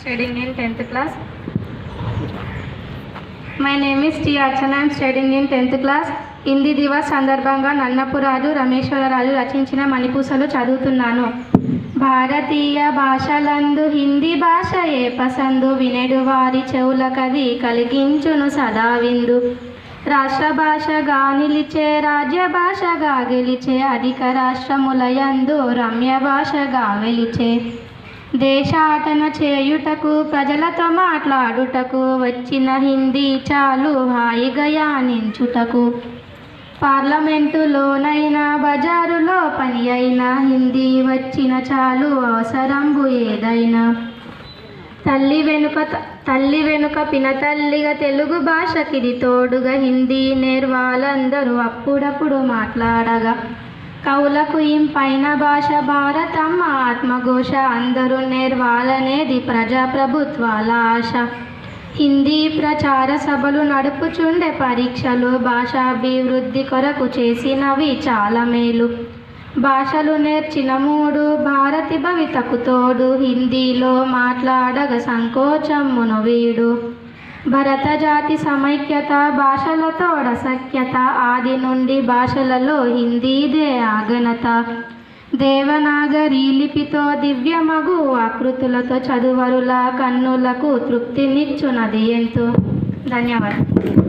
studying in 10th class. My name is T. Archana. I am studying in 10th class. Hindi Divas సందర్భంగా నన్నపురాజు రమేశ్వరరాజు రచించిన మణిపూసలు చదువుతున్నాను. భారతీయ భాషలందు హిందీ భాష ఏ పసందు, వినెడు వారి చెవులకది కలిగించును సదా విందు. రాష్ట్ర భాషగా నిలిచే, రాజ్య భాషగా గెలిచే, అధిక రాష్ట్రములయందు రమ్య భాషగా వెలిచే. దేశాటన చేయుటకు, ప్రజలతో మాట్లాడుటకు, వచ్చిన హిందీ చాలు హాయిగా యానించుటకు. పార్లమెంటులోనైనా బజారులో పని అయినా, హిందీ వచ్చిన చాలు అవసరంబు ఏదైనా. తల్లి వెనుక పినతల్లిగా తెలుగు భాషకిది తోడుగా, హిందీ నేర్వాలందరూ అప్పుడప్పుడు మాట్లాడగా. కవులకు ఇంపైన భాష భారతమ్మ ఆత్మఘోష, అందరూ నేర్వాలనేది ప్రజాప్రభుత్వాల ఆశ. హిందీ ప్రచార సభలు నడుపుచుండే, పరీక్షలు భాషాభివృద్ధి కొరకు చేసినవి చాలా మేలు. భాషలు నేర్చిన మూడు భారతి భవితకు తోడు, హిందీలో మాట్లాడగ సంకోచమును వీడు. భరత జాతి సమైక్యత, భాషలతోడ సఖ్యత, ఆది నుండి భాషలలో హిందీదే ఆగనత. దేవనాగరి లిపితో దివ్యమగు ఆకృతులతో చదువరుల కన్నులకు తృప్తినిచ్చునది ఎంతో. ధన్యవాదాలు.